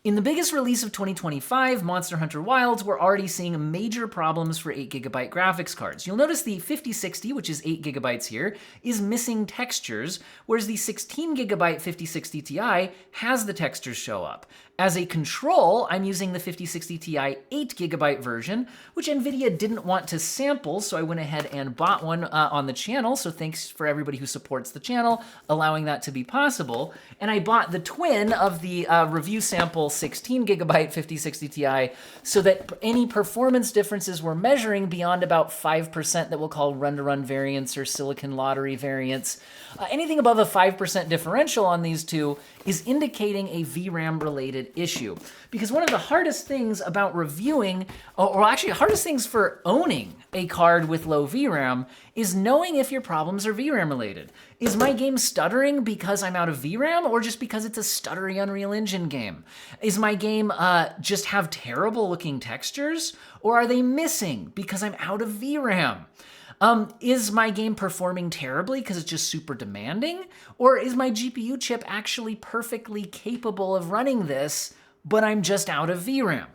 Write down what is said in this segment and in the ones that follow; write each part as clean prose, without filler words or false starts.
In the biggest release of 2025, Monster Hunter Wilds, we're already seeing major problems for 8GB graphics cards. You'll notice the 5060, which is 8GB here, is missing textures, whereas the 16GB 5060 Ti has the textures show up. As a control, I'm using the 5060 Ti 8GB version, which NVIDIA didn't want to sample, so I went ahead and bought one on the channel, so thanks for everybody who supports the channel, allowing that to be possible. And I bought the twin of the review sample 16GB 5060 Ti, so that any performance differences we're measuring beyond about 5% that we'll call run-to-run variance or silicon lottery variance, anything above a 5% differential on these two is indicating a VRAM-related issue. Because one of the hardest things about reviewing, or actually hardest things for owning a card with low VRAM, is knowing if your problems are VRAM related. Is my game stuttering because I'm out of VRAM, or just because it's a stuttery Unreal Engine game? Is my game just have terrible looking textures, or are they missing because I'm out of VRAM? Is my game performing terribly because it's just super demanding? Or is my GPU chip actually perfectly capable of running this, but I'm just out of VRAM?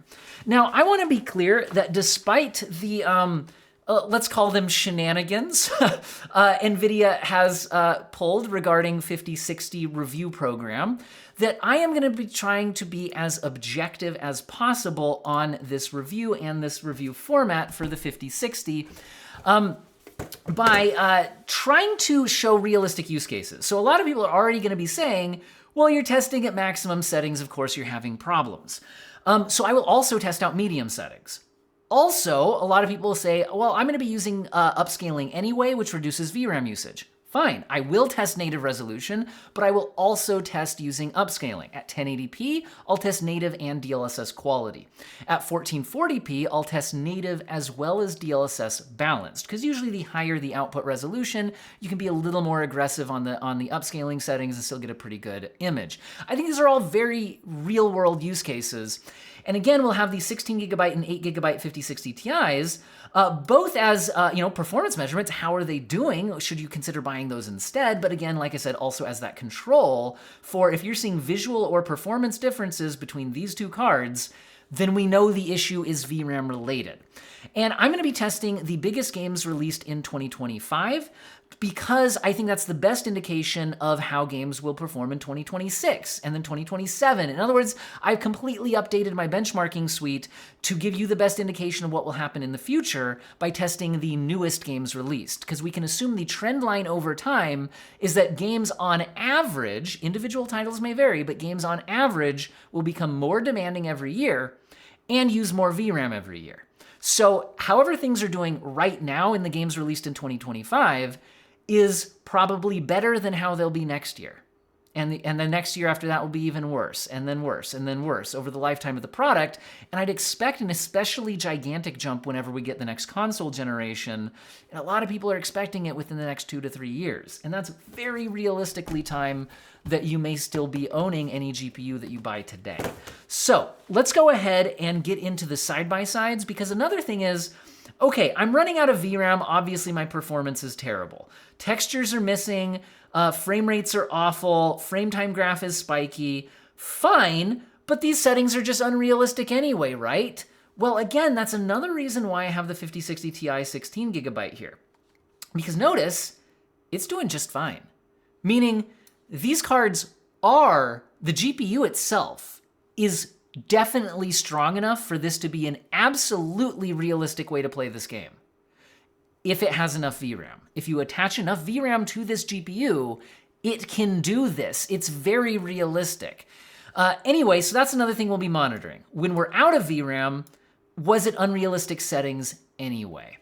Now, I want to be clear that despite the, let's call them shenanigans, NVIDIA has pulled regarding 5060 review program, that I am going to be trying to be as objective as possible on this review and this review format for the 5060. By trying to show realistic use cases. So a lot of people are already going to be saying, well, you're testing at maximum settings, of course you're having problems. So I will also test out medium settings. Also, a lot of people will say, well, I'm going to be using upscaling anyway, which reduces VRAM usage. Fine, I will test native resolution, but I will also test using upscaling. At 1080p, I'll test native and DLSS quality. At 1440p, I'll test native as well as DLSS balanced, because usually the higher the output resolution, you can be a little more aggressive on the upscaling settings and still get a pretty good image. I think these are all very real-world use cases. And again, we'll have these 16GB and 8GB 5060 Ti's, both as performance measurements. How are they doing? Should you consider buying those instead? But again, like I said, also as that control for if you're seeing visual or performance differences between these two cards, then we know the issue is VRAM related. And I'm going to be testing the biggest games released in 2025 because I think that's the best indication of how games will perform in 2026 and then 2027. In other words, I've completely updated my benchmarking suite to give you the best indication of what will happen in the future by testing the newest games released. Because we can assume the trend line over time is that games on average, individual titles may vary, but games on average will become more demanding every year and use more VRAM every year. So however things are doing right now in the games released in 2025 is probably better than how they'll be next year. And the next year after that will be even worse, and then worse, and then worse over the lifetime of the product. And I'd expect an especially gigantic jump whenever we get the next console generation. And a lot of people are expecting it within the next 2 to 3 years. And that's very realistically time that you may still be owning any GPU that you buy today. So let's go ahead and get into the side-by-sides, because another thing is, okay, I'm running out of VRAM. Obviously, my performance is terrible. Textures are missing. Frame rates are awful. Frame time graph is spiky. Fine, but these settings are just unrealistic anyway, right? Well, again, that's another reason why I have the 5060 Ti 16GB here. Because notice, it's doing just fine. Meaning, these cards are, the GPU itself is definitely strong enough for this to be an absolutely realistic way to play this game. If it has enough VRAM. If you attach enough VRAM to this GPU, it can do this. It's very realistic. Anyway, so that's another thing we'll be monitoring. When we're out of VRAM, was it unrealistic settings anyway?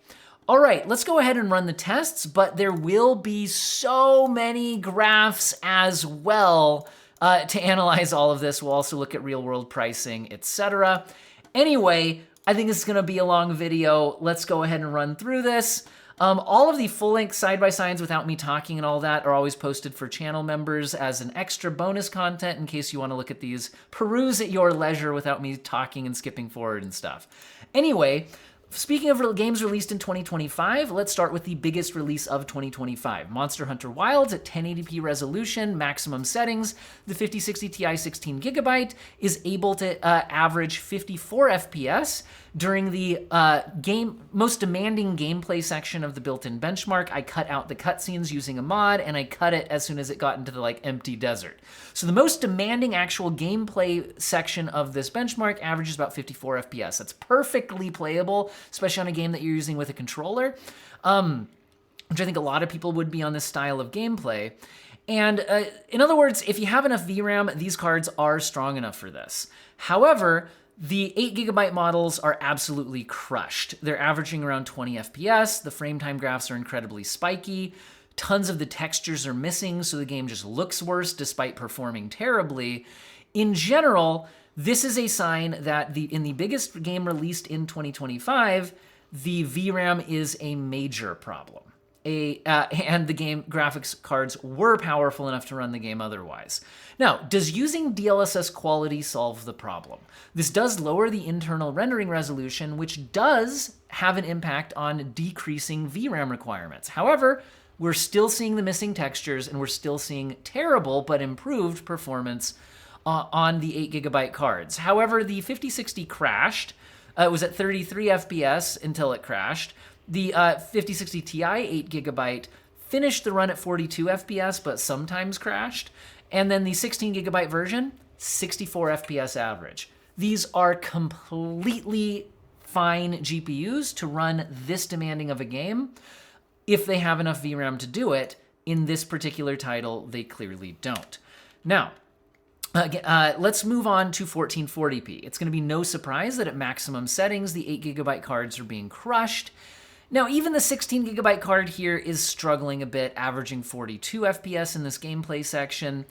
All right, let's go ahead and run the tests, but there will be so many graphs as well to analyze all of this. We'll also look at real-world pricing, etc. Anyway, I think this is going to be a long video. Let's go ahead and run through this. All of the full-length side-by-sides without me talking and all that are always posted for channel members as an extra bonus content in case you want to look at these, peruse at your leisure without me talking and skipping forward and stuff. Anyway, Speaking of games released in 2025, let's start with the biggest release of 2025. Monster Hunter Wilds at 1080p resolution, maximum settings. The 5060 Ti 16GB is able to average 54 FPS during the most demanding gameplay section of the built-in benchmark. I cut out the cutscenes using a mod, and I cut it as soon as it got into the empty desert. So the most demanding actual gameplay section of this benchmark averages about 54 FPS. That's perfectly playable, especially on a game that you're using with a controller, which I think a lot of people would be on this style of gameplay. And in other words, if you have enough VRAM, these cards are strong enough for this. However, the 8GB models are absolutely crushed. They're averaging around 20 FPS. The frame time graphs are incredibly spiky. Tons of the textures are missing, so the game just looks worse despite performing terribly. In general, this is a sign that in the biggest game released in 2025, the VRAM is a major problem. And the game graphics cards were powerful enough to run the game otherwise. Now, does using DLSS quality solve the problem? This does lower the internal rendering resolution, which does have an impact on decreasing VRAM requirements. However, we're still seeing the missing textures, and we're still seeing terrible but improved performance on the 8GB cards. However, the 5060 crashed. It was at 33 FPS until it crashed. The 5060 Ti 8GB finished the run at 42 FPS, but sometimes crashed. And then the 16GB version, 64 FPS average. These are completely fine GPUs to run this demanding of a game if they have enough VRAM to do it. In this particular title, they clearly don't. Now, let's move on to 1440p. It's going to be no surprise that at maximum settings, the 8GB cards are being crushed. Now, even the 16GB card here is struggling a bit, averaging 42 FPS in this gameplay section,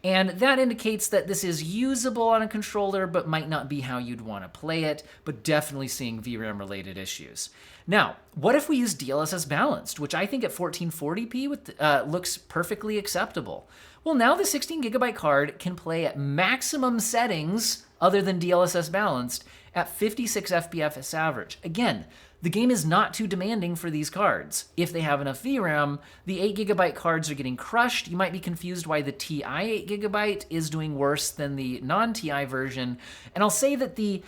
and that indicates that this is usable on a controller, but might not be how you'd want to play it, but definitely seeing VRAM-related issues. Now, what if we use DLSS Balanced, which I think at 1440p looks perfectly acceptable? Well, now the 16GB card can play at maximum settings, other than DLSS Balanced, at 56 FPS average. Again, the game is not too demanding for these cards. If they have enough VRAM, the 8GB cards are getting crushed. You might be confused why the Ti 8GB is doing worse than the non-Ti version. And I'll say that the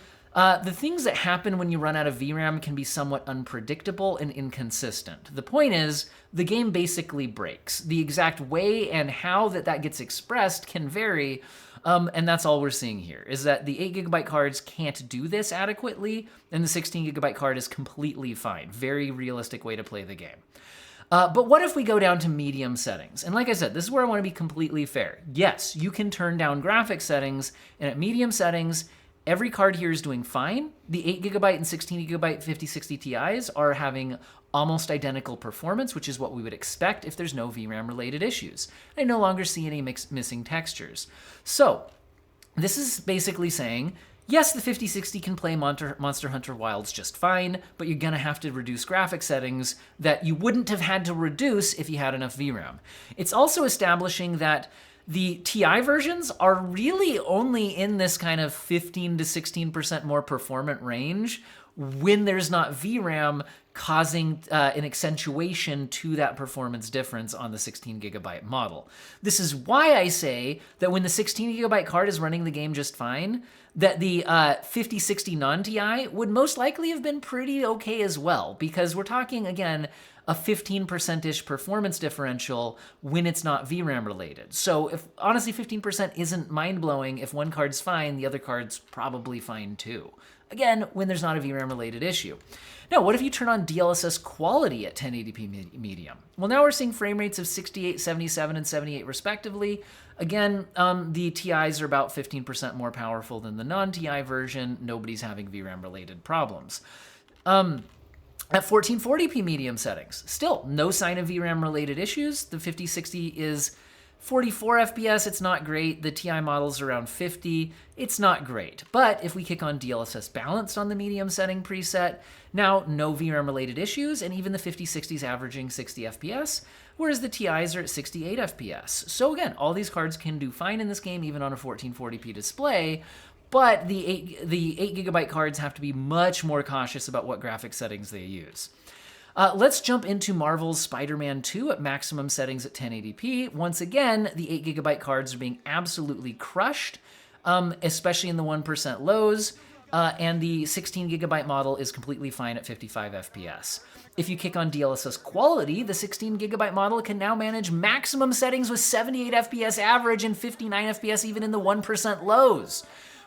things that happen when you run out of VRAM can be somewhat unpredictable and inconsistent. The point is, the game basically breaks. The exact way and how that gets expressed can vary, and that's all we're seeing here, is that the 8GB cards can't do this adequately, and the 16GB card is completely fine. Very realistic way to play the game. But what if we go down to medium settings? And like I said, this is where I want to be completely fair. Yes, you can turn down graphics settings, and at medium settings, every card here is doing fine. The 8GB and 16GB 5060 Ti's are having almost identical performance, which is what we would expect if there's no VRAM-related issues. I no longer see any missing textures. So this is basically saying, yes, the 5060 can play Monster Hunter Wilds just fine, but you're going to have to reduce graphic settings that you wouldn't have had to reduce if you had enough VRAM. It's also establishing that the Ti versions are really only in this kind of 15 to 16% more performant range when there's not VRAM causing an accentuation to that performance difference on the 16GB model. This is why I say that when the 16GB card is running the game just fine, that the 5060 non-Ti would most likely have been pretty okay as well, because we're talking, again, a 15%-ish performance differential when it's not VRAM related. So if honestly 15% isn't mind-blowing, if one card's fine, the other card's probably fine too. Again, when there's not a VRAM related issue. Now, what if you turn on DLSS quality at 1080p medium? Well, now we're seeing frame rates of 68, 77, and 78 respectively. Again, the TIs are about 15% more powerful than the non-TI version. Nobody's having VRAM related problems. At 1440p medium settings, still no sign of VRAM related issues. The 5060 is 44 FPS, it's not great. The Ti model's around 50, it's not great. But if we kick on DLSS Balanced on the medium setting preset, now no VRAM related issues, and even the 5060's averaging 60 FPS, whereas the Ti's are at 68 FPS. So again, all these cards can do fine in this game, even on a 1440p display. but the 8 gigabyte cards have to be much more cautious about what graphic settings they use. Let's jump into Marvel's Spider-Man 2 at maximum settings at 1080p. Once again, the 8 gigabyte cards are being absolutely crushed, especially in the 1% lows, and the 16 gigabyte model is completely fine at 55 FPS. If you kick on DLSS quality, the 16 gigabyte model can now manage maximum settings with 78 FPS average and 59 FPS even in the 1% lows.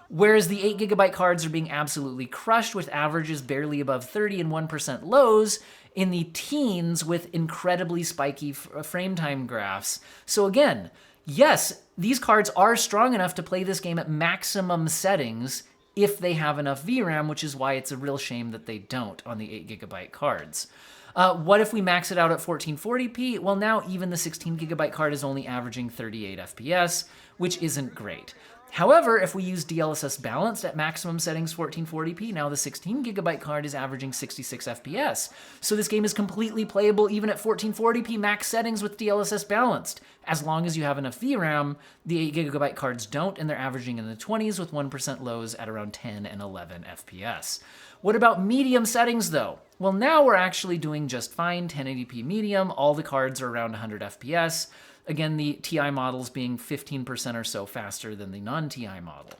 Whereas the 8 gigabyte cards are being absolutely crushed with averages barely above 30 and 1% lows in the teens with incredibly spiky frame time graphs. So again, yes, these cards are strong enough to play this game at maximum settings if they have enough VRAM, which is why it's a real shame that they don't on the 8 gigabyte cards. What if we max it out at 1440p? Well, now even the 16 gigabyte card is only averaging 38 FPS, which isn't great. However, if we use DLSS balanced at maximum settings 1440p, now the 16 gigabyte card is averaging 66 FPS. So this game is completely playable even at 1440p max settings with DLSS balanced. As long as you have enough VRAM, the 8 gigabyte cards don't, and they're averaging in the 20s with 1% lows at around 10 and 11 FPS. What about medium settings though? Well, now we're actually doing just fine, 1080p medium, all the cards are around 100 FPS. Again, the TI models being 15% or so faster than the non-TI model.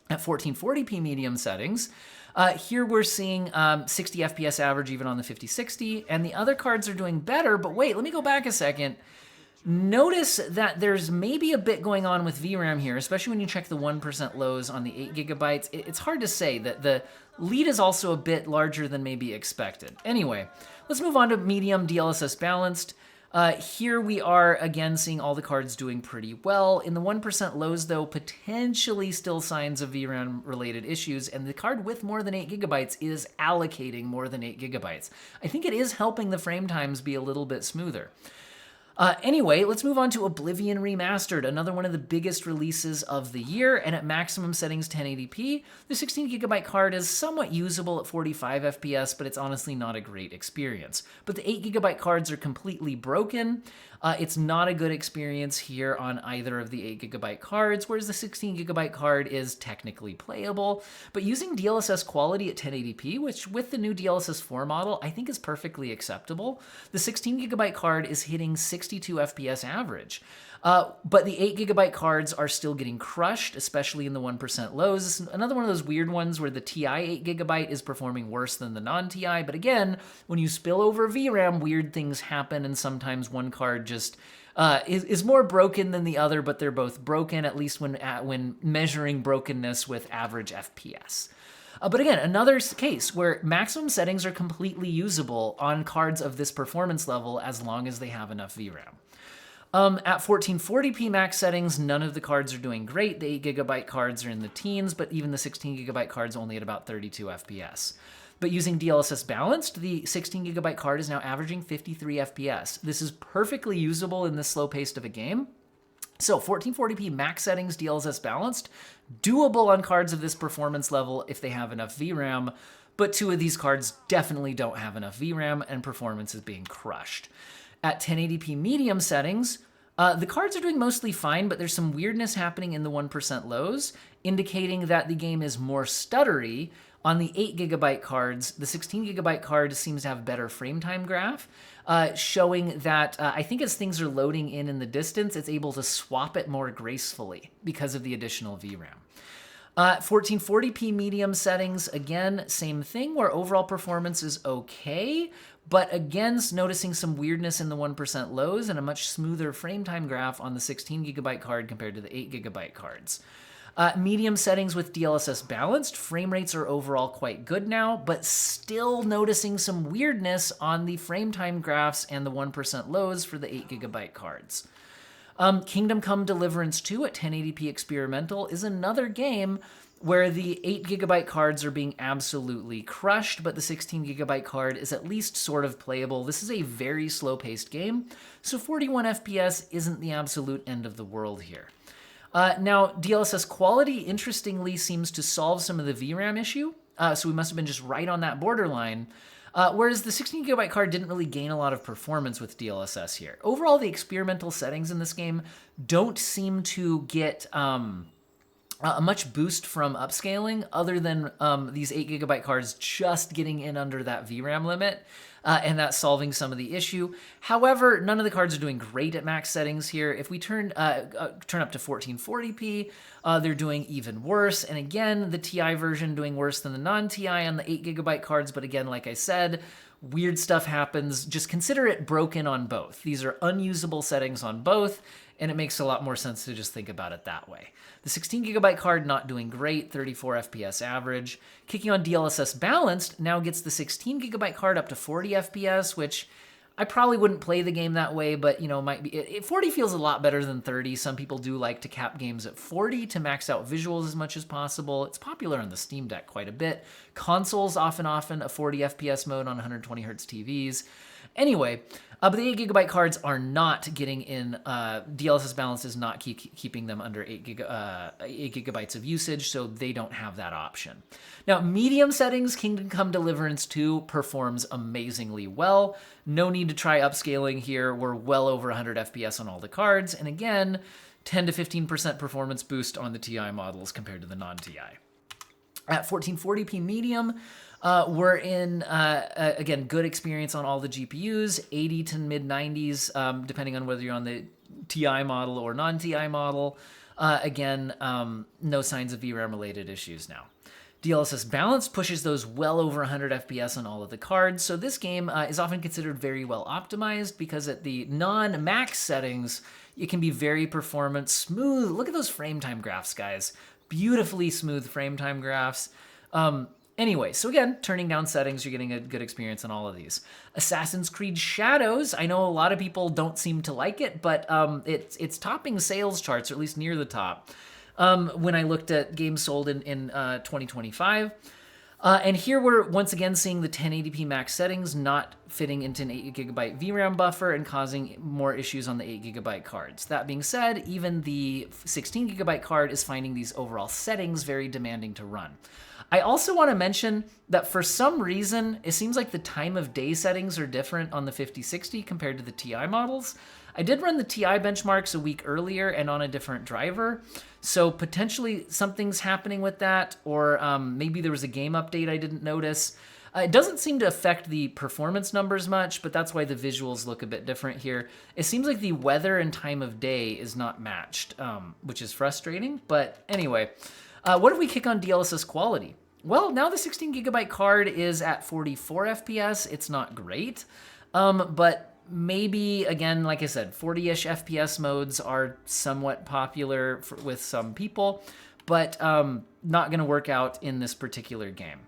At 1440p medium settings, here we're seeing 60 FPS average even on the 5060, and the other cards are doing better, but wait, let me go back a second. Notice that there's maybe a bit going on with VRAM here, especially when you check the 1% lows on the 8 gigabytes. It's hard to say that the lead is also a bit larger than maybe expected. Anyway, let's move on to medium DLSS balanced. Here we are again seeing all the cards doing pretty well. In the 1% lows though, potentially still signs of VRAM related issues, and the card with more than 8 gigabytes is allocating more than 8 gigabytes. I think it is helping the frame times be a little bit smoother. Anyway, let's move on to Oblivion Remastered, another one of the biggest releases of the year, and at maximum settings 1080p, the 16 gigabyte card is somewhat usable at 45 FPS, but it's honestly not a great experience. But the 8 gigabyte cards are completely broken. It's not a good experience here on either of the 8 gigabyte cards, whereas the 16 gigabyte card is technically playable. But using DLSS quality at 1080p, which with the new DLSS 4 model, I think is perfectly acceptable, the 16 gigabyte card is hitting 62 FPS average. But the 8 gigabyte cards are still getting crushed, especially in the 1% lows. This is another one of those weird ones where the TI 8 gigabyte is performing worse than the non-TI. But again, when you spill over VRAM, weird things happen, and sometimes one card just is more broken than the other, but they're both broken, at least when measuring brokenness with average FPS. But again, another case where maximum settings are completely usable on cards of this performance level as long as they have enough VRAM. At 1440p max settings, none of the cards are doing great. The 8 gigabyte cards are in the teens, but even the 16 gigabyte card's only at about 32 FPS. But using DLSS balanced, the 16 gigabyte card is now averaging 53 FPS. This is perfectly usable in this slow pace of a game. So 1440p max settings, DLSS balanced, doable on cards of this performance level if they have enough VRAM, but two of these cards definitely don't have enough VRAM and performance is being crushed. At 1080p medium settings, the cards are doing mostly fine, but there's some weirdness happening in the 1% lows, indicating that the game is more stuttery. On the 8 gigabyte cards, the 16 gigabyte card seems to have a better frame time graph, showing that I think as things are loading in the distance, it's able to swap it more gracefully because of the additional VRAM. 1440p medium settings, again, same thing, where overall performance is okay, but again, noticing some weirdness in the 1% lows and a much smoother frame time graph on the 16 gigabyte card compared to the 8 gigabyte cards. Medium settings with DLSS balanced, frame rates are overall quite good now, but still noticing some weirdness on the frame time graphs and the 1% lows for the 8 gigabyte cards. Kingdom Come Deliverance 2 at 1080p experimental is another game where the 8 gigabyte cards are being absolutely crushed, but the 16 gigabyte card is at least sort of playable. This is a very slow-paced game, so 41 FPS isn't the absolute end of the world here. Now, DLSS quality, interestingly, seems to solve some of the VRAM issue, so we must have been just right on that borderline, whereas the 16 gigabyte card didn't really gain a lot of performance with DLSS here. Overall, the experimental settings in this game don't seem to get a much boost from upscaling other than these 8GB cards just getting in under that VRAM limit. And that's solving some of the issue. However, none of the cards are doing great at max settings here. If we turn up to 1440p, they're doing even worse. And again, the TI version doing worse than the non-TI on the 8GB cards. But again, like I said, weird stuff happens. Just consider it broken on both. These are unusable settings on both, and it makes a lot more sense to just think about it that way. The 16GB card not doing great, 34 FPS average. Kicking on DLSS Balanced now gets the 16GB card up to 40 FPS, which I probably wouldn't play the game that way, but you know, might be 40 feels a lot better than 30. Some people do like to cap games at 40 to max out visuals as much as possible. It's popular on the Steam Deck quite a bit. Consoles often a 40 FPS mode on 120 Hz TVs. Anyway, but the 8GB cards are not getting in. DLSS Balance is not keeping them under 8 GB of usage, so they don't have that option. Now, medium settings, Kingdom Come Deliverance 2 performs amazingly well. No need to try upscaling here. We're well over 100 FPS on all the cards, and again, 10 to 15% performance boost on the TI models compared to the non-TI. At 1440p medium, we're in, again, good experience on all the GPUs, 80 to mid-90s, depending on whether you're on the TI model or non-TI model. Again, no signs of VRAM-related issues now. DLSS Balance pushes those well over 100 FPS on all of the cards, so this game is often considered very well optimized because at the non-max settings, it can be very performance smooth. Look at those frame time graphs, guys. Beautifully smooth frame time graphs. Anyway, so again, turning down settings, you're getting a good experience on all of these. Assassin's Creed Shadows, I know a lot of people don't seem to like it, but it's topping sales charts, or at least near the top, when I looked at games sold in 2025. And here we're once again seeing the 1080p max settings not fitting into an 8GB VRAM buffer and causing more issues on the 8GB cards. That being said, even the 16GB card is finding these overall settings very demanding to run. I also want to mention that for some reason, it seems like the time of day settings are different on the 5060 compared to the TI models. I did run the TI benchmarks a week earlier and on a different driver, so potentially something's happening with that, or maybe there was a game update I didn't notice. It doesn't seem to affect the performance numbers much, but that's why the visuals look a bit different here. It seems like the weather and time of day is not matched, which is frustrating, but anyway. What if we kick on DLSS quality? Well, now the 16GB card is at 44 FPS. It's not great, but maybe, again, like I said, 40-ish FPS modes are somewhat popular with some people, but not going to work out in this particular game.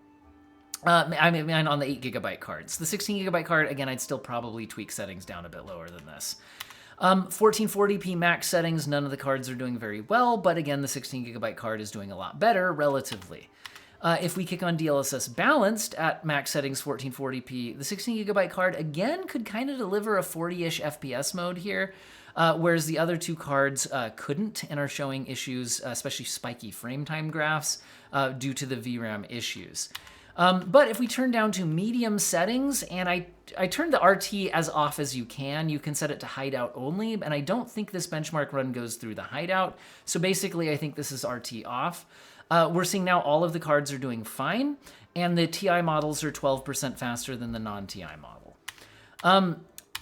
I mean, on the 8GB cards. The 16GB card, again, I'd still probably tweak settings down a bit lower than this. 1440p max settings, none of the cards are doing very well, but again, the 16GB card is doing a lot better relatively. If we kick on DLSS Balanced at max settings 1440p, the 16GB card again could kind of deliver a 40-ish FPS mode here, whereas the other two cards couldn't and are showing issues, especially spiky frame time graphs, due to the VRAM issues. But if we turn down to medium settings, and I turned the RT as off as you can set it to hideout only, and I don't think this benchmark run goes through the hideout. So basically, I think this is RT off. We're seeing now all of the cards are doing fine, and the TI models are 12% faster than the non-TI model.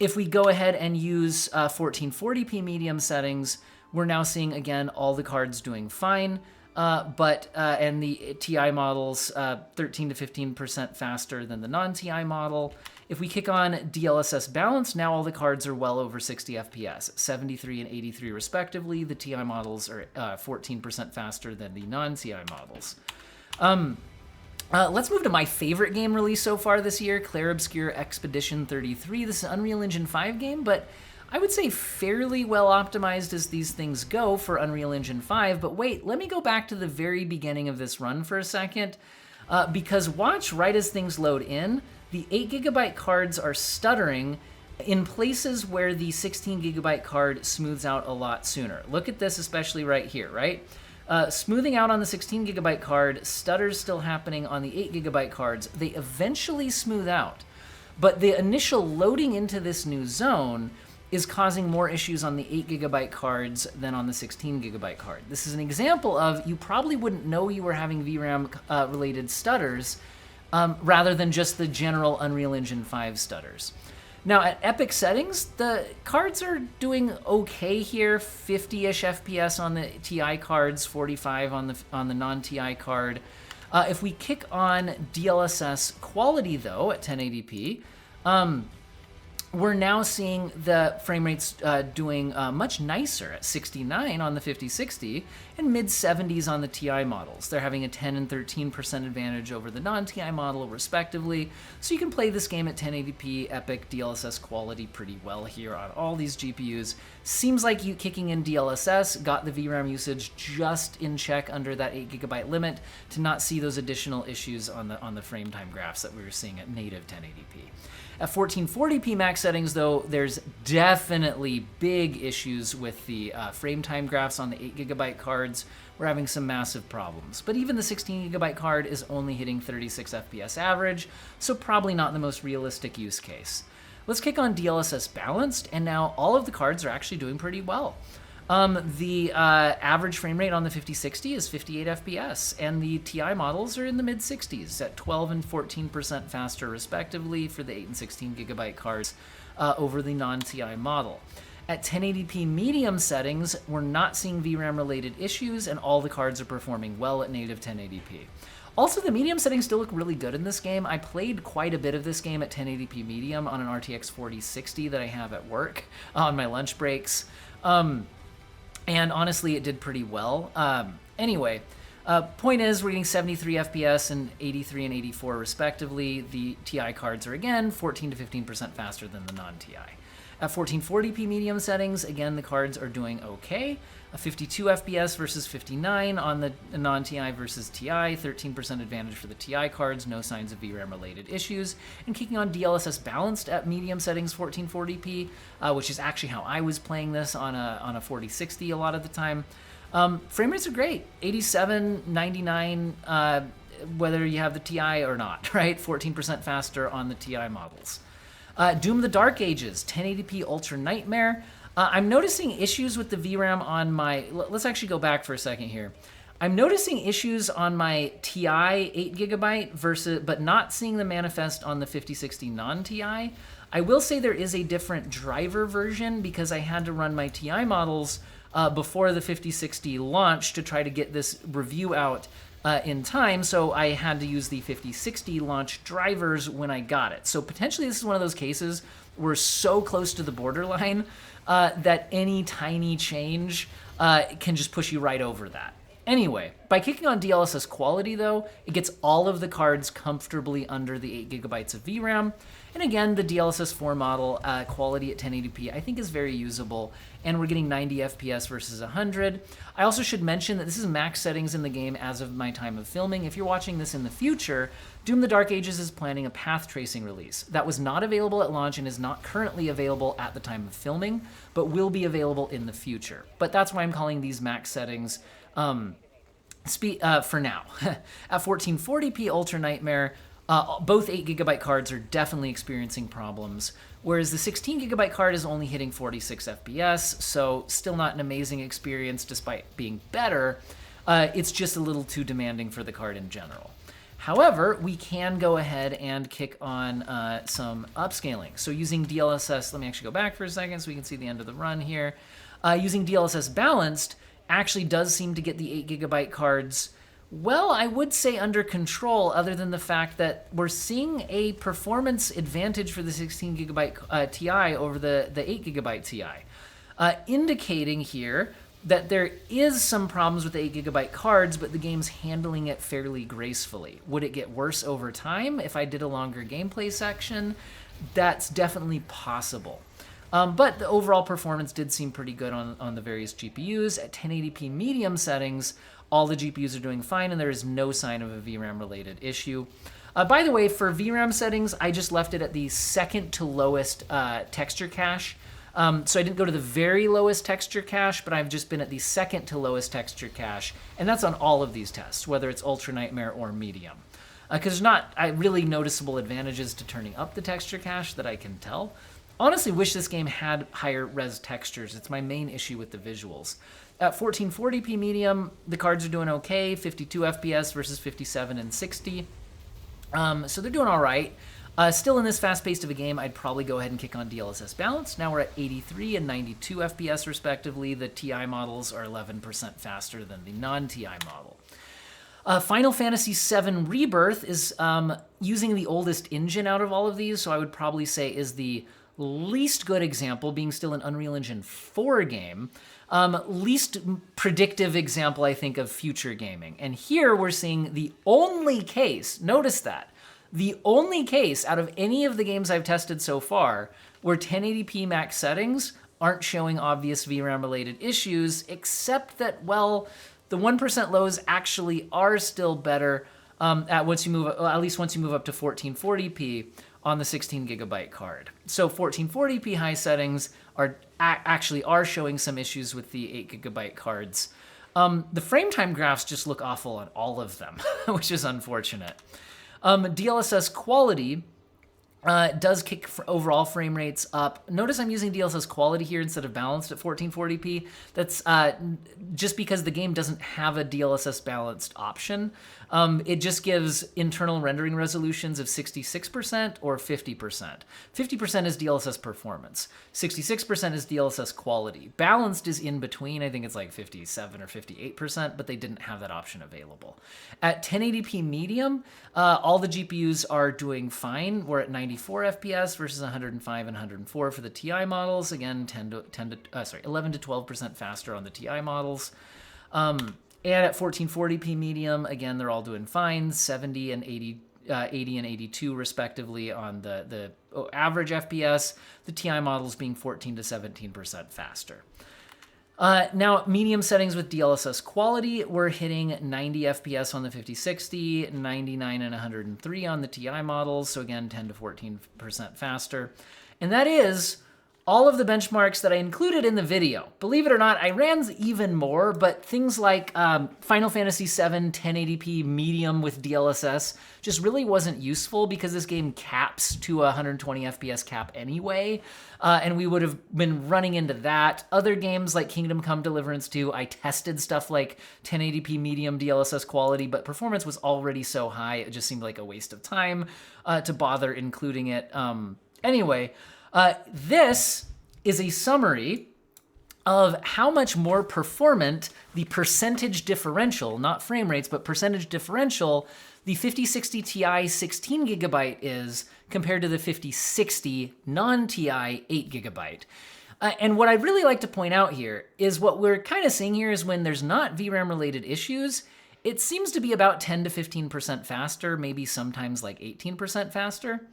If we go ahead and use 1440p medium settings, we're now seeing, again, all the cards doing fine. And the TI models 13 to 15% faster than the non-TI model. If we kick on DLSS Balance, now all the cards are well over 60 FPS, 73 and 83 respectively. The TI models are 14% faster than the non-TI models. Let's move to my favorite game release so far this year, Clair Obscur Expedition 33. This is an Unreal Engine 5 game, but I would say fairly well optimized as these things go for Unreal Engine 5, but wait, let me go back to the very beginning of this run for a second, because watch right as things load in, the 8GB cards are stuttering in places where the 16GB card smooths out a lot sooner. Look at this, especially right here, right? Smoothing out on the 16GB card, stutters still happening on the 8GB cards. They eventually smooth out, but the initial loading into this new zone is causing more issues on the 8GB cards than on the 16GB card. This is an example of you probably wouldn't know you were having VRAM related stutters rather than just the general Unreal Engine 5 stutters. Now at epic settings, the cards are doing okay here, 50-ish FPS on the TI cards, 45 on the non-TI card. If we kick on DLSS quality though at 1080p, we're now seeing the frame rates doing much nicer at 69 on the 5060 and mid-70s on the TI models. They're having a 10 and 13% advantage over the non-TI model, respectively. So you can play this game at 1080p epic DLSS quality pretty well here on all these GPUs. Seems like you kicking in DLSS got the VRAM usage just in check under that 8GB limit to not see those additional issues on the frame time graphs that we were seeing at native 1080p. At 1440p max settings, though, there's definitely big issues with the frame time graphs on the 8GB cards. We're having some massive problems. But even the 16GB card is only hitting 36 FPS average, so probably not the most realistic use case. Let's kick on DLSS balanced, and now all of the cards are actually doing pretty well. The average frame rate on the 5060 is 58 FPS, and the TI models are in the mid-60s at 12 and 14% faster, respectively, for the 8 and 16GB cards over the non-TI model. At 1080p medium settings, we're not seeing VRAM-related issues, and all the cards are performing well at native 1080p. Also, the medium settings still look really good in this game. I played quite a bit of this game at 1080p medium on an RTX 4060 that I have at work on my lunch breaks. And honestly, it did pretty well. Anyway, point is, we're getting 73 FPS and 83 and 84 respectively. The TI cards are, again, 14 to 15% faster than the non-TI. At 1440p medium settings, again, the cards are doing okay. A 52 FPS versus 59 on the non-TI versus TI, 13% advantage for the TI cards, no signs of VRAM-related issues. And kicking on DLSS balanced at medium settings 1440p, which is actually how I was playing this on a 4060 a lot of the time. Frame rates are great, 87, 99, whether you have the TI or not, right? 14% faster on the TI models. Doom of the Dark Ages, 1080p Ultra Nightmare. I'm noticing issues with the VRAM on my... Let's actually go back for a second here. I'm noticing issues on my TI 8GB versus, but not seeing the manifest on the 5060 non-TI. I will say there is a different driver version because I had to run my TI models before the 5060 launch to try to get this review out in time, so I had to use the 5060 launch drivers when I got it. So potentially this is one of those cases where we're so close to the borderline that any tiny change can just push you right over that. Anyway, by kicking on DLSS quality though, it gets all of the cards comfortably under the 8GB of VRAM. And again, the DLSS 4 model quality at 1080p I think is very usable, and we're getting 90 FPS versus 100. I also should mention that this is max settings in the game as of my time of filming. If you're watching this in the future, Doom the Dark Ages is planning a path tracing release. That was not available at launch and is not currently available at the time of filming, but will be available in the future. But that's why I'm calling these max settings for now. At 1440p Ultra Nightmare, both 8GB cards are definitely experiencing problems, whereas the 16GB card is only hitting 46 FPS, so still not an amazing experience despite being better. It's just a little too demanding for the card in general. However, we can go ahead and kick on some upscaling. So using DLSS, let me actually go back for a second so we can see the end of the run here. Using DLSS balanced actually does seem to get the 8GB cards, well, I would say under control, other than the fact that we're seeing a performance advantage for the 16GB TI over the 8GB TI, indicating here that there is some problems with the 8GB cards, but the game's handling it fairly gracefully. Would it get worse over time if I did a longer gameplay section? That's definitely possible. But the overall performance did seem pretty good on the various GPUs. At 1080p medium settings, all the GPUs are doing fine, and there is no sign of a VRAM-related issue. By the way, for VRAM settings, I just left it at the second to lowest texture cache. So I didn't go to the very lowest texture cache, but I've just been at the second to lowest texture cache, and that's on all of these tests, whether it's Ultra Nightmare or Medium. Because there's not really noticeable advantages to turning up the texture cache that I can tell. honestly wish this game had higher res textures. It's my main issue with the visuals. At 1440p medium, the cards are doing okay, 52 FPS versus 57 and 60. So they're doing all right. Still in this fast-paced of a game, I'd probably go ahead and kick on DLSS balance. Now we're at 83 and 92 FPS respectively. The TI models are 11% faster than the non-TI model. Final Fantasy VII Rebirth is using the oldest engine out of all of these, so I would probably say is the least good example, being still an Unreal Engine 4 game. Least predictive example, I think, of future gaming. And here we're seeing the only case, notice that, the only case out of any of the games I've tested so far where 1080p max settings aren't showing obvious VRAM-related issues, except that, well, the 1% lows actually are still better at least once you move up to 1440p on the 16 gigabyte card. So 1440p high settings actually are showing some issues with the 8 gigabyte cards. The frame time graphs just look awful on all of them, which is unfortunate. DLSS quality does kick overall frame rates up. Notice I'm using DLSS quality here instead of balanced at 1440p. That's just because the game doesn't have a DLSS balanced option. It just gives internal rendering resolutions of 66% or 50%. 50% is DLSS performance. 66% is DLSS quality. Balanced is in between. I think it's like 57 or 58%, but they didn't have that option available. At 1080p medium, all the GPUs are doing fine. We're at 94 FPS versus 105 and 104 for the TI models. Again, 11 to 12% faster on the TI models. And at 1440p medium, again, they're all doing fine, 70 and 80 and 82 respectively on the average FPS, the TI models being 14 to 17% faster. Now, medium settings with DLSS quality, we're hitting 90 FPS on the 5060, 99 and 103 on the TI models, so again, 10 to 14% faster. And that is all of the benchmarks that I included in the video. Believe it or not, I ran even more, but things like Final Fantasy VII 1080p medium with DLSS just really wasn't useful because this game caps to a 120 FPS cap anyway, and we would have been running into that. Other games like Kingdom Come Deliverance 2, I tested stuff like 1080p medium DLSS quality, but performance was already so high, it just seemed like a waste of time to bother including it. Anyway, this is a summary of how much more performant the percentage differential, not frame rates, but percentage differential, the 5060 Ti 16 gigabyte is compared to the 5060 non-Ti 8 gigabyte. And what I'd really like to point out here is what we're kind of seeing here is when there's not VRAM related issues, it seems to be about 10 to 15% faster, maybe sometimes like 18% faster.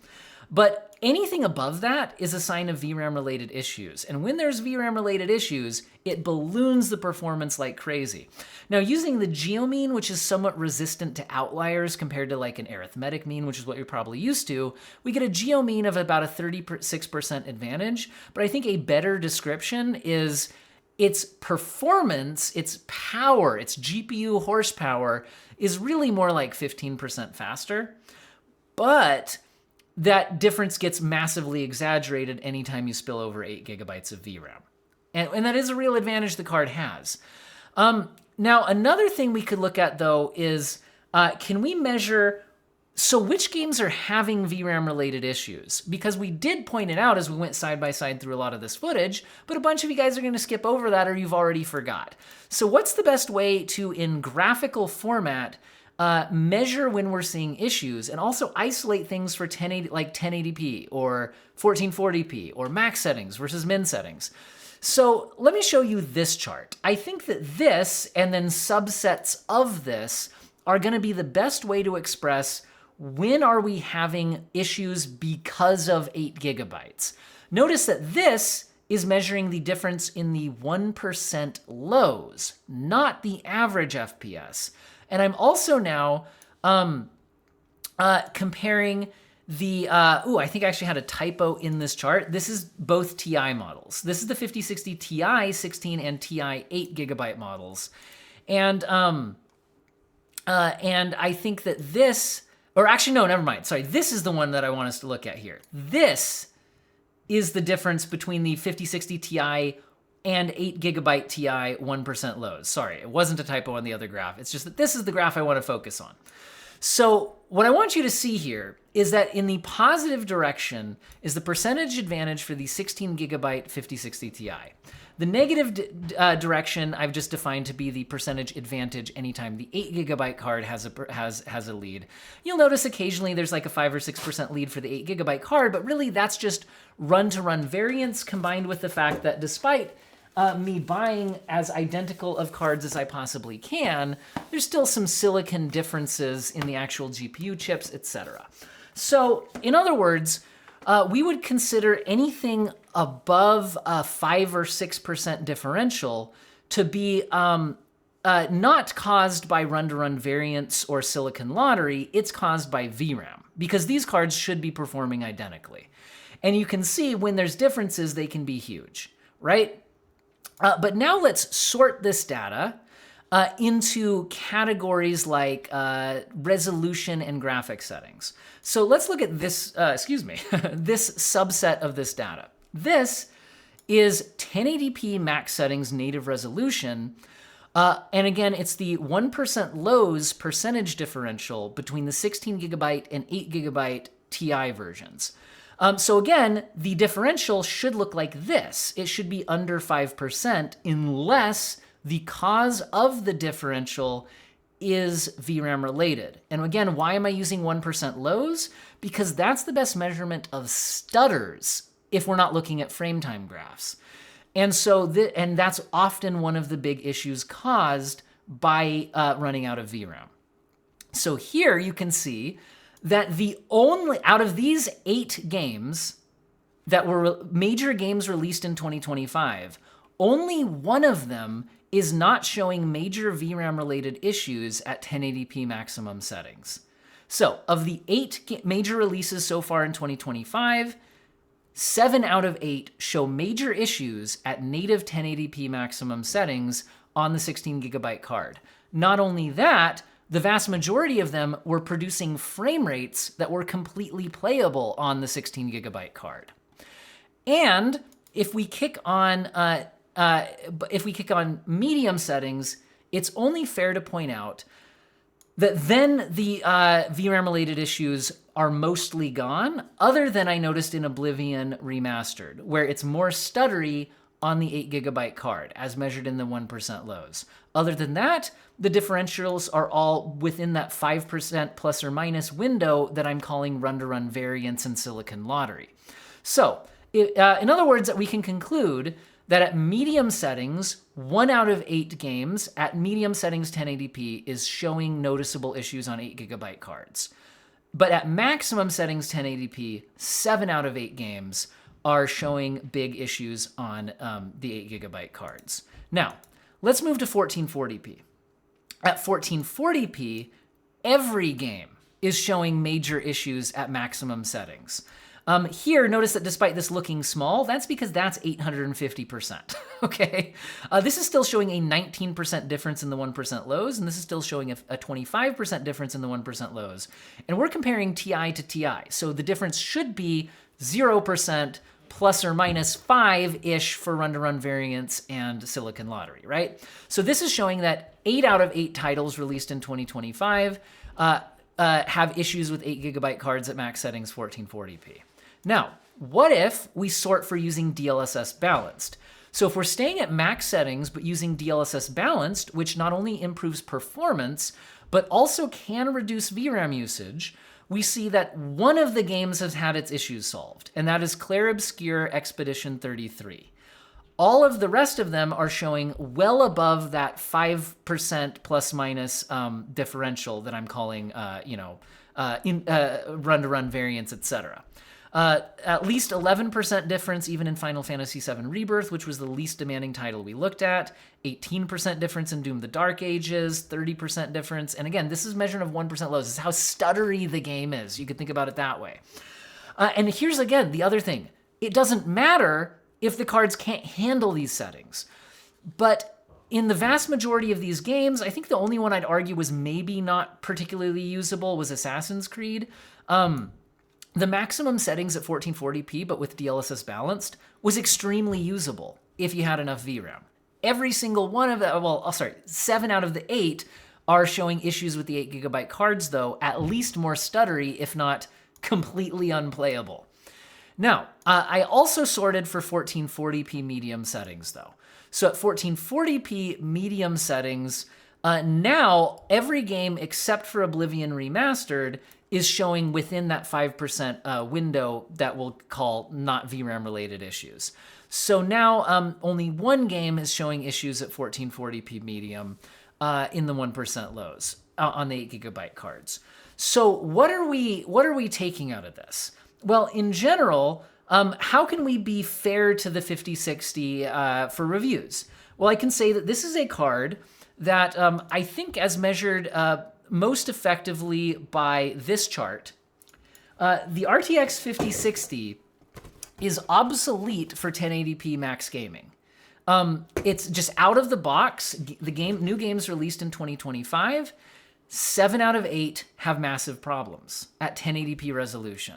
But anything above that is a sign of VRAM-related issues. And when there's VRAM-related issues, it balloons the performance like crazy. Now, using the geomean, which is somewhat resistant to outliers compared to like an arithmetic mean, which is what you're probably used to, we get a geomean of about a 36% advantage. But I think a better description is its performance, its power, its GPU horsepower is really more like 15% faster. But that difference gets massively exaggerated anytime you spill over 8 gigabytes of VRAM. And that is a real advantage the card has. Now, another thing we could look at, though, is can we measure, so which games are having VRAM-related issues? Because we did point it out as we went side by side through a lot of this footage, but a bunch of you guys are going to skip over that or you've already forgot. So what's the best way to, in graphical format, measure when we're seeing issues and also isolate things for 1080p or 1440p or max settings versus min settings? So let me show you this chart. I think that this and then subsets of this are going to be the best way to express when are we having issues because of 8 gigabytes. Notice that this is measuring the difference in the 1% lows, not the average FPS. And I'm also now comparing the, I think I actually had a typo in this chart. This is both TI models. This is the 5060 Ti 16 and Ti 8 gigabyte models. And I think that this, or actually, no, never mind. Sorry, this is the one that I want us to look at here. This is the difference between the 5060 Ti and 8GB Ti 1% lows. Sorry, it wasn't a typo on the other graph. It's just that this is the graph I want to focus on. So what I want you to see here is that in the positive direction is the percentage advantage for the 16GB 5060 Ti. The negative direction I've just defined to be the percentage advantage anytime the 8GB card has a lead. You'll notice occasionally there's like a 5 or 6% lead for the 8GB card, but really that's just run-to-run variance combined with the fact that despite me buying as identical of cards as I possibly can, there's still some silicon differences in the actual GPU chips, etc. So in other words, we would consider anything above a 5 or 6% differential to be not caused by run-to-run variance or silicon lottery, it's caused by VRAM, because these cards should be performing identically. And you can see when there's differences, they can be huge, right? But now let's sort this data into categories like resolution and graphic settings. So let's look at this, this subset of this data. This is 1080p max settings native resolution. And again, it's the 1% lows percentage differential between the 16GB and 8GB Ti versions. So again, the differential should look like this. It should be under 5% unless the cause of the differential is VRAM related. And again, why am I using 1% lows? Because that's the best measurement of stutters if we're not looking at frame time graphs. And so, that's often one of the big issues caused by running out of VRAM. So here you can see that out of these 8 games that were major games released in 2025, only one of them is not showing major VRAM-related issues at 1080p maximum settings. So, of the 8 major releases so far in 2025, 7 out of 8 show major issues at native 1080p maximum settings on the 16GB card. Not only that, the vast majority of them were producing frame rates that were completely playable on the 16GB card. And if we kick on medium settings, it's only fair to point out that then the VRAM-related issues are mostly gone, other than I noticed in Oblivion Remastered, where it's more stuttery on the 8GB card, as measured in the 1% lows. Other than that, the differentials are all within that 5% plus or minus window that I'm calling run-to-run variance and silicon lottery. So, in other words, we can conclude that at medium settings, 1 out of 8 games at medium settings 1080p is showing noticeable issues on 8GB cards. But at maximum settings 1080p, 7 out of 8 games are showing big issues on the 8GB cards. Now, let's move to 1440p. At 1440p, every game is showing major issues at maximum settings. Here, notice that despite this looking small, that's because that's 850%, okay? This is still showing a 19% difference in the 1% lows, and this is still showing a 25% difference in the 1% lows. And we're comparing Ti to Ti, so the difference should be 0% plus or minus 5-ish for run-to-run variance and silicon lottery, right? So this is showing that 8 out of 8 titles released in 2025 have issues with 8GB cards at max settings 1440p. Now, what if we sort for using DLSS balanced? So if we're staying at max settings but using DLSS balanced, which not only improves performance, but also can reduce VRAM usage, we see that one of the games has had its issues solved, and that is Clair Obscur Expedition 33. All of the rest of them are showing well above that 5% plus minus differential that I'm calling, run-to-run variance, etc. At least 11% difference even in Final Fantasy VII Rebirth, which was the least demanding title we looked at. 18% difference in Doom the Dark Ages, 30% difference. And again, this is measured of 1% lows. This is how stuttery the game is. You could think about it that way. And here's, again, the other thing. It doesn't matter if the cards can't handle these settings. But in the vast majority of these games, I think the only one I'd argue was maybe not particularly usable was Assassin's Creed. the maximum settings at 1440p, but with DLSS balanced, was extremely usable if you had enough VRAM. Every single one of the, well, sorry, 7 out of the 8 are showing issues with the 8GB cards, though, at least more stuttery, if not completely unplayable. Now, I also sorted for 1440p medium settings, though. So at 1440p medium settings, now every game except for Oblivion Remastered is showing within that 5% window that we'll call not VRAM related issues. So now only one game is showing issues at 1440p medium in the 1% lows on the 8GB cards. So what are we taking out of this? Well, in general, how can we be fair to the 5060 for reviews? Well, I can say that this is a card that I think, as measured most effectively by this chart, the RTX 5060 is obsolete for 1080p max gaming. It's just out of the box. New games released in 2025, 7 out of 8 have massive problems at 1080p resolution.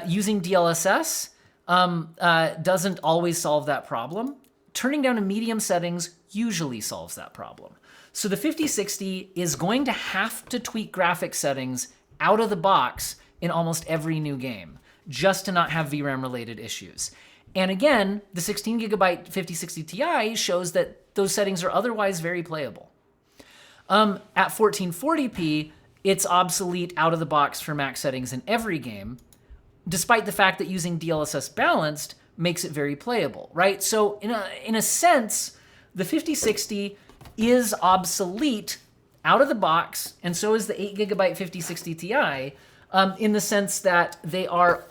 Using DLSS doesn't always solve that problem. Turning down to medium settings usually solves that problem. So the 5060 is going to have to tweak graphics settings out of the box in almost every new game, just to not have VRAM related issues. And again, the 16GB 5060 Ti shows that those settings are otherwise very playable. At 1440p, it's obsolete out of the box for max settings in every game, despite the fact that using DLSS balanced makes it very playable, right? So in a sense, the 5060 is obsolete out of the box, and so is the 8GB 5060 Ti, in the sense that they are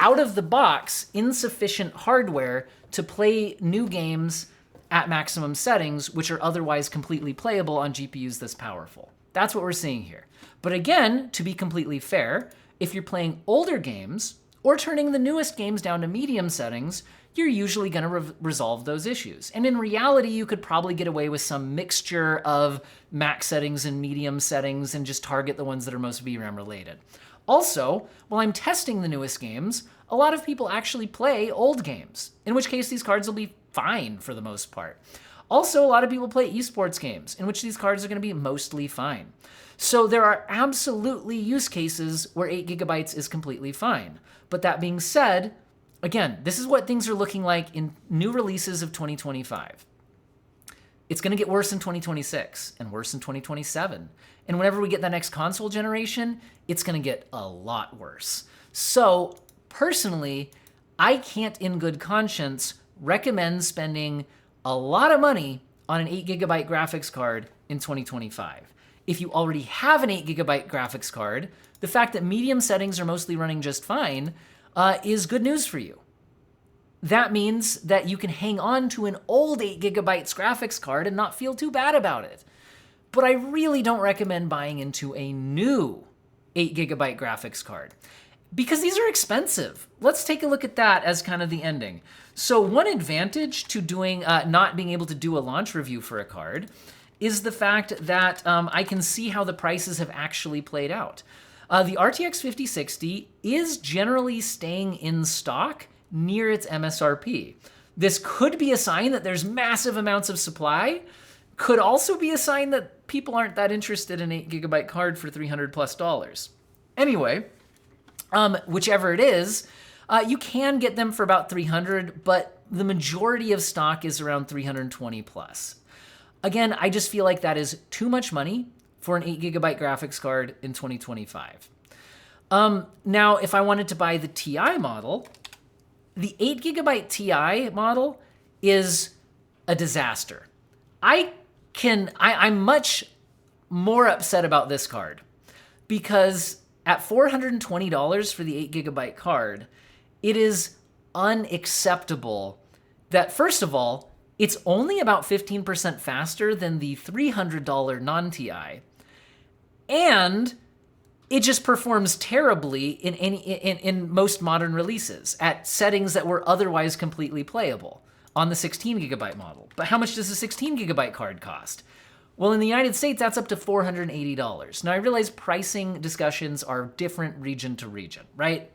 out of the box insufficient hardware to play new games at maximum settings, which are otherwise completely playable on GPUs this powerful. That's what we're seeing here. But again, to be completely fair, if you're playing older games or turning the newest games down to medium settings, you're usually going to resolve those issues. And in reality, you could probably get away with some mixture of max settings and medium settings and just target the ones that are most VRAM related. Also, while I'm testing the newest games, a lot of people actually play old games, in which case these cards will be fine for the most part. Also, a lot of people play esports games, in which these cards are going to be mostly fine. So there are absolutely use cases where 8GB is completely fine. But that being said, again, this is what things are looking like in new releases of 2025. It's going to get worse in 2026 and worse in 2027. And whenever we get that next console generation, it's going to get a lot worse. So personally, I can't in good conscience recommend spending a lot of money on an 8GB graphics card in 2025. If you already have an 8GB graphics card, the fact that medium settings are mostly running just fine is good news for you. That means that you can hang on to an old 8GB graphics card and not feel too bad about it. But I really don't recommend buying into a new 8GB graphics card because these are expensive. Let's take a look at that as kind of the ending. So one advantage to doing not being able to do a launch review for a card is the fact that I can see how the prices have actually played out. The RTX 5060 is generally staying in stock near its MSRP. This could be a sign that there's massive amounts of supply, could also be a sign that people aren't that interested in an 8GB card for $300+. Anyway, whichever it is, you can get them for about $300, but the majority of stock is around $320+. Again, I just feel like that is too much money for an 8GB graphics card in 2025. Now, if I wanted to buy the Ti model, the 8GB Ti model is a disaster. I'm much more upset about this card because at $420 for the 8GB card, it is unacceptable that, first of all, it's only about 15% faster than the $300 non-Ti, and it just performs terribly in most modern releases at settings that were otherwise completely playable on the 16GB model. But how much does a 16GB card cost? Well, in the United States, that's up to $480. Now, I realize pricing discussions are different region to region, right?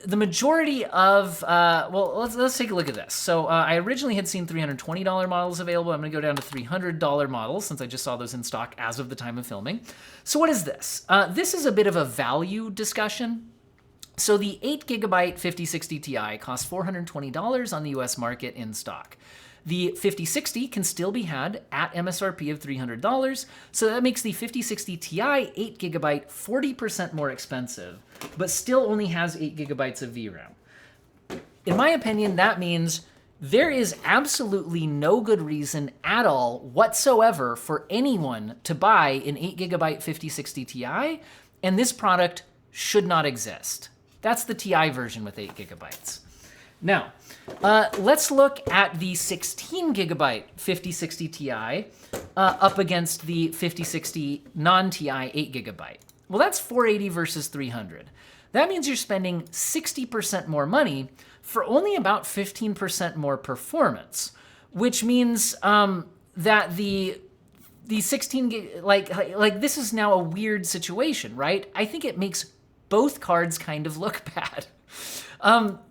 The majority of, well, let's take a look at this. So I originally had seen $320 models available. I'm gonna go down to $300 models since I just saw those in stock as of the time of filming. So what is this? This is a bit of a value discussion. So the 8GB 5060 Ti costs $420 on the US market in stock. The 5060 can still be had at MSRP of $300, so that makes the 5060 Ti 8GB 40% more expensive, but still only has 8GB of VRAM. In my opinion, that means there is absolutely no good reason at all whatsoever for anyone to buy an 8GB 5060 Ti, and this product should not exist. That's the Ti version with 8GB. Now, let's look at the 16GB 5060 Ti up against the 5060 non-Ti 8GB. Well, that's 480 versus 300. That means you're spending 60% more money for only about 15% more performance, which means that the 16 gig, like this is now a weird situation, right? I think it makes both cards kind of look bad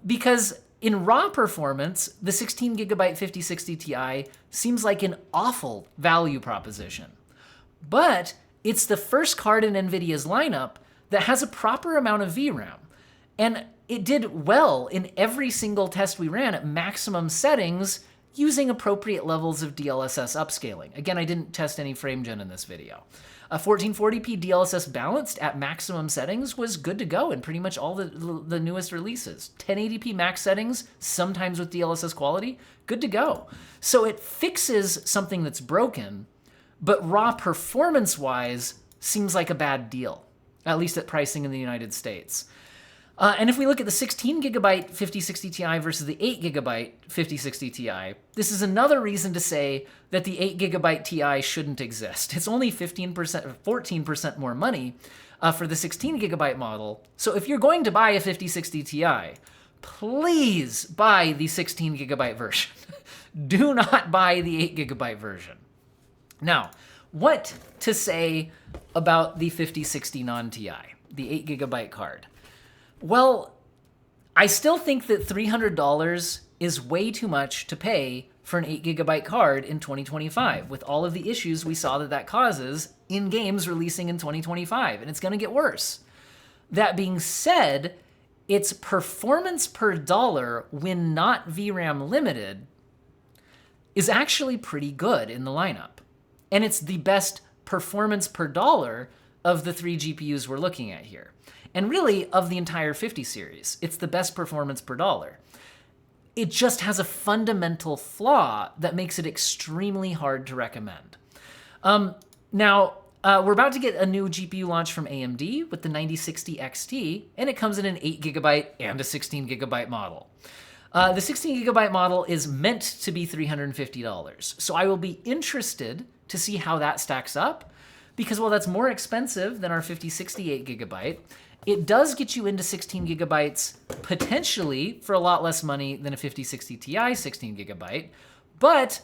because in raw performance, the 16GB 5060 Ti seems like an awful value proposition. But it's the first card in NVIDIA's lineup that has a proper amount of VRAM. And it did well in every single test we ran at maximum settings using appropriate levels of DLSS upscaling. Again, I didn't test any frame gen in this video. A 1440p DLSS balanced at maximum settings was good to go in pretty much all the newest releases. 1080p max settings, sometimes with DLSS quality, good to go. So it fixes something that's broken, but raw performance-wise seems like a bad deal, at least at pricing in the United States. And if we look at the 16GB 5060 Ti versus the 8GB 5060 Ti, this is another reason to say that the 8GB Ti shouldn't exist. It's only 15% or 14% more money for the 16GB model. So if you're going to buy a 5060 Ti, please buy the 16GB version. Do not buy the 8GB version. Now, what to say about the 5060 non-Ti, the 8GB card? Well, I still think that $300 is way too much to pay for an 8GB card in 2025 with all of the issues we saw that causes in games releasing in 2025, and it's going to get worse. That being said, its performance per dollar when not VRAM limited is actually pretty good in the lineup. And it's the best performance per dollar of the 3 GPUs we're looking at here. And really, of the entire 50 series, it's the best performance per dollar. It just has a fundamental flaw that makes it extremely hard to recommend. Now, we're about to get a new GPU launch from AMD with the 9060 XT, and it comes in an 8GB and a 16GB model. The 16GB model is meant to be $350, so I will be interested to see how that stacks up, because while that's more expensive than our 5060 8GB, it does get you into 16GB potentially for a lot less money than a 5060 Ti 16GB, but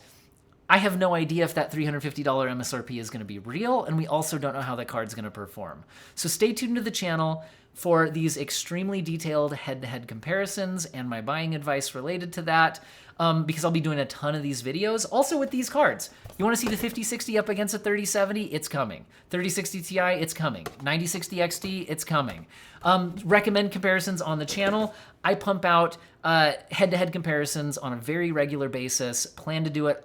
I have no idea if that $350 MSRP is going to be real, and we also don't know how the card's going to perform. So stay tuned to the channel for these extremely detailed head-to-head comparisons and my buying advice related to that, because I'll be doing a ton of these videos. Also with these cards, you want to see the 5060 up against a 3070? It's coming. 3060 Ti, it's coming. 9060 XT, it's coming. Recommend comparisons on the channel. I pump out head-to-head comparisons on a very regular basis. Plan to do it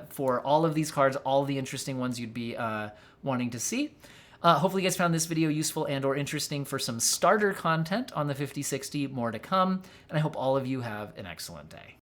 for all of these cards, all the interesting ones you'd be wanting to see. Hopefully you guys found this video useful and or interesting for some starter content on the 5060, more to come, and I hope all of you have an excellent day.